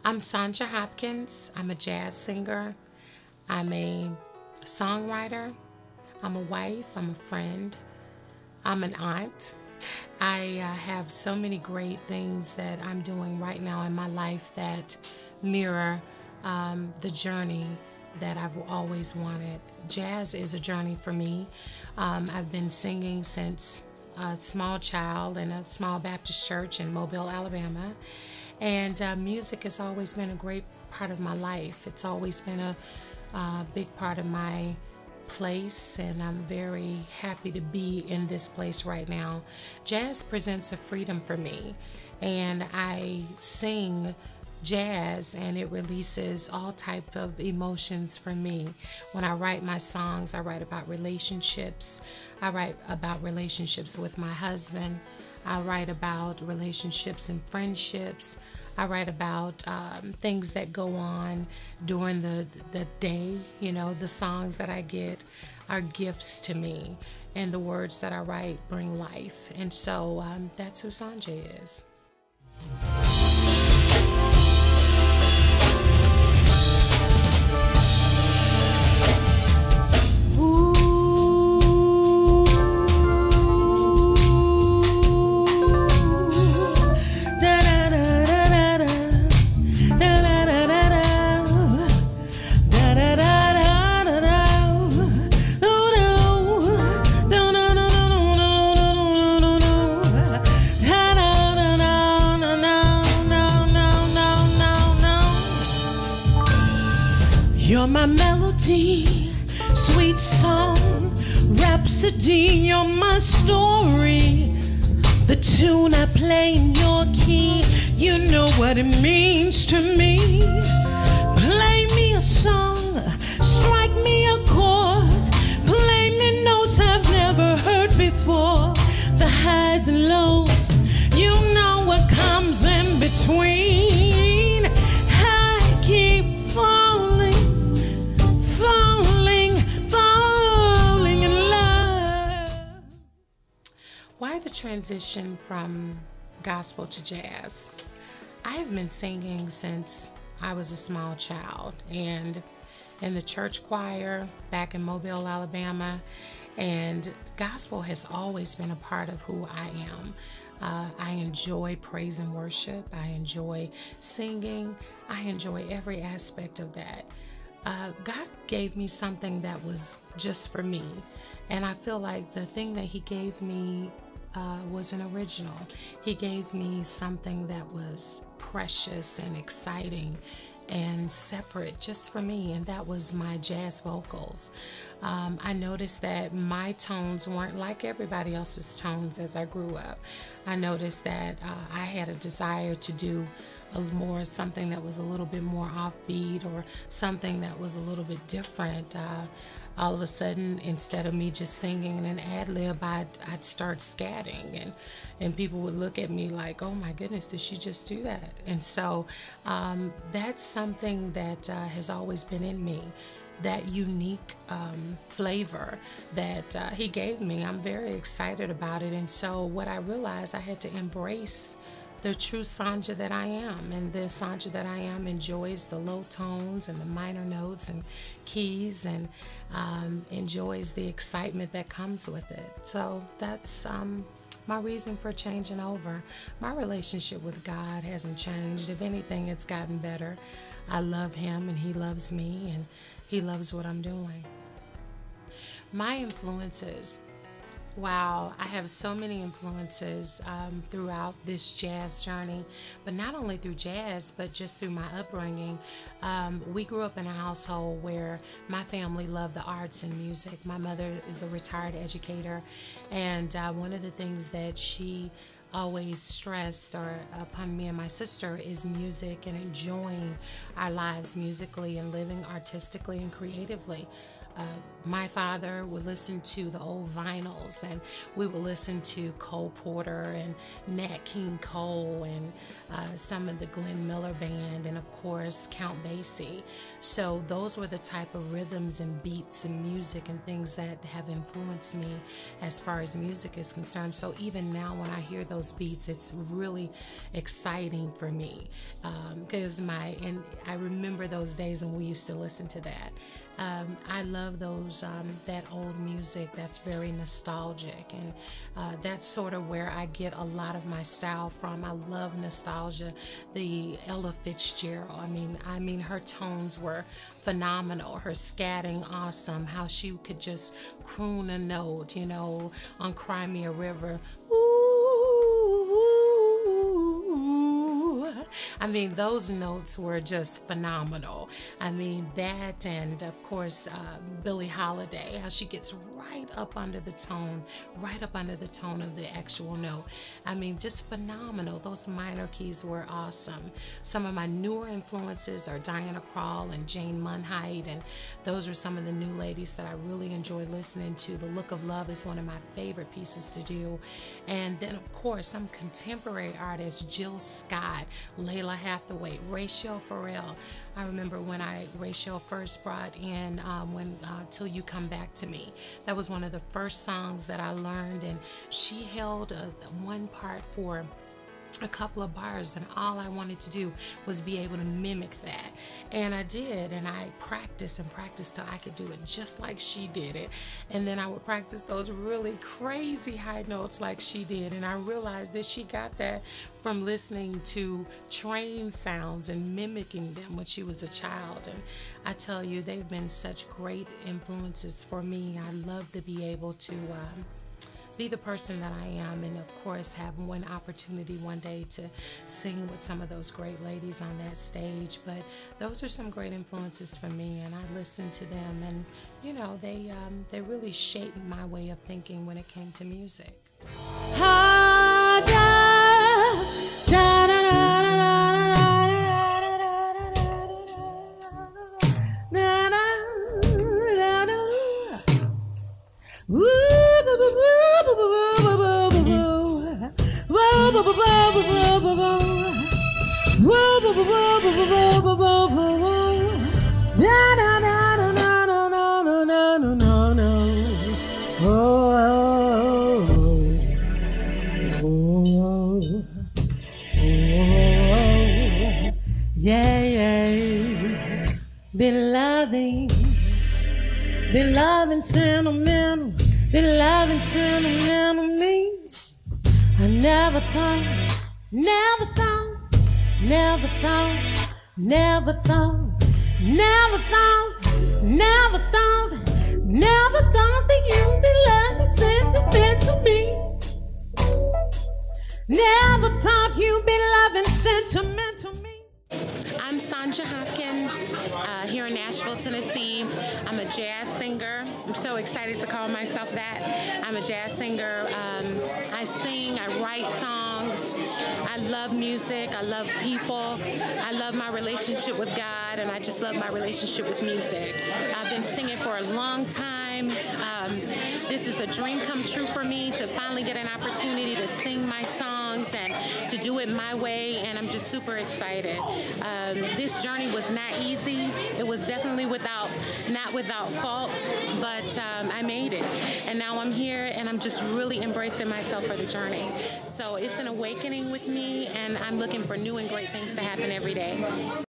I'm Sonja Hopkins. I'm a jazz singer. I'm a songwriter. I'm a wife. I'm a friend. I'm an aunt. I have so many great things that I'm doing right now in my life that mirror the journey that I've always wanted. Jazz is a journey for me. I've been singing since a small child in a small Baptist church in Mobile, Alabama. And music has always been a great part of my life. It's always been a big part of my place, and I'm very happy to be in this place right now. Jazz presents a freedom for me, and I sing jazz and it releases all type of emotions for me. When I write my songs, I write about relationships. I write about relationships with my husband. I write about relationships and friendships. I write about things that go on during the day. You know, the songs that I get are gifts to me, and the words that I write bring life. And so that's who Sonja is. You're my melody, sweet song, rhapsody. You're my story, the tune I play in your key. You know what it means to me. Play me a song, strike me a chord, play me notes I've never heard before. The highs and lows, you know what comes in between. I keep falling in love. Why the transition from gospel to jazz? I have been singing since I was a small child, and in the church choir back in Mobile, Alabama, and gospel has always been a part of who I am. I enjoy praise and worship. I enjoy singing. I enjoy every aspect of that. God gave me something that was just for me, and I feel like the thing that He gave me was an original. He gave me something that was precious and exciting and separate just for me, and that was my jazz vocals. I noticed that my tones weren't like everybody else's tones as I grew up. I noticed that I had a desire to do something that was a little bit more offbeat, or something that was a little bit different. All of a sudden, instead of me just singing an ad-lib, I'd start scatting, and people would look at me like, oh my goodness, did she just do that? And so that's something that has always been in me, that unique flavor that He gave me. I'm very excited about it. And so what I realized, I had to embrace the true Sonja that I am, and the Sonja that I am enjoys the low tones and the minor notes and keys, and enjoys the excitement that comes with it. So that's my reason for changing over. My relationship with God hasn't changed. If anything, it's gotten better. I love Him, and He loves me, and He loves what I'm doing. My influences. Wow, I have so many influences throughout this jazz journey, but not only through jazz, but just through my upbringing. We grew up in a household where my family loved the arts and music. My mother is a retired educator, and one of the things that she always stressed upon me and my sister is music, and enjoying our lives musically and living artistically and creatively. my father would listen to the old vinyls, and we would listen to Cole Porter and Nat King Cole and some of the Glenn Miller Band, and of course Count Basie. So those were the type of rhythms and beats and music and things that have influenced me as far as music is concerned. So even now when I hear those beats, it's really exciting for me, because I remember those days when we used to listen to that. I love that old music that's very nostalgic, and that's sort of where I get a lot of my style from. I love nostalgia. The Ella Fitzgerald, I mean her tones were phenomenal. Her scatting, awesome. How she could just croon a note, you know, on Cry Me a River. I mean, those notes were just phenomenal. I mean, that, and of course, Billie Holiday, how she gets right up under the tone of the actual note. I mean, just phenomenal. Those minor keys were awesome. Some of my newer influences are Diana Krall and Jane Munheit, and those are some of the new ladies that I really enjoy listening to. The Look of Love is one of my favorite pieces to do. And then, of course, some contemporary artists, Jill Scott, Layla Hathaway, Rachel Farrell. I remember when Rachel first brought in Till You Come Back to Me. That was one of the first songs that I learned, and she held one part for a couple of bars, and all I wanted to do was be able to mimic that, and I did, and I practiced and practiced till I could do it just like she did it. And then I would practice those really crazy high notes like she did, and I realized that she got that from listening to train sounds and mimicking them when she was a child. And I tell you, they've been such great influences for me. I love to be able to be the person that I am, and of course have one opportunity one day to sing with some of those great ladies on that stage. But those are some great influences for me, and I listen to them, and you know, they really shaped my way of thinking when it came to music. Been loving sentimental, been loving sentimental me. I never thought, never thought, never thought, never thought, never thought, never thought, never thought that you'd be loving sentimental me. Never thought you'd be loving sentimental me. I'm Sonja Hopkins, here in Nashville, Tennessee. I'm a jazz singer. I'm so excited to call myself that. I'm a jazz singer. I sing, I write songs. I love music. I love people. I love my relationship with God, and I just love my relationship with music. I've been singing for a long time. This is a dream come true for me to finally get an opportunity to sing my songs and to do it my way, and I'm just super excited. This journey was not easy. It was definitely not without fault, but I made it. And now I'm here, and I'm just really embracing myself for the journey. So it's an awakening with me, and I'm looking for new and great things to happen every day.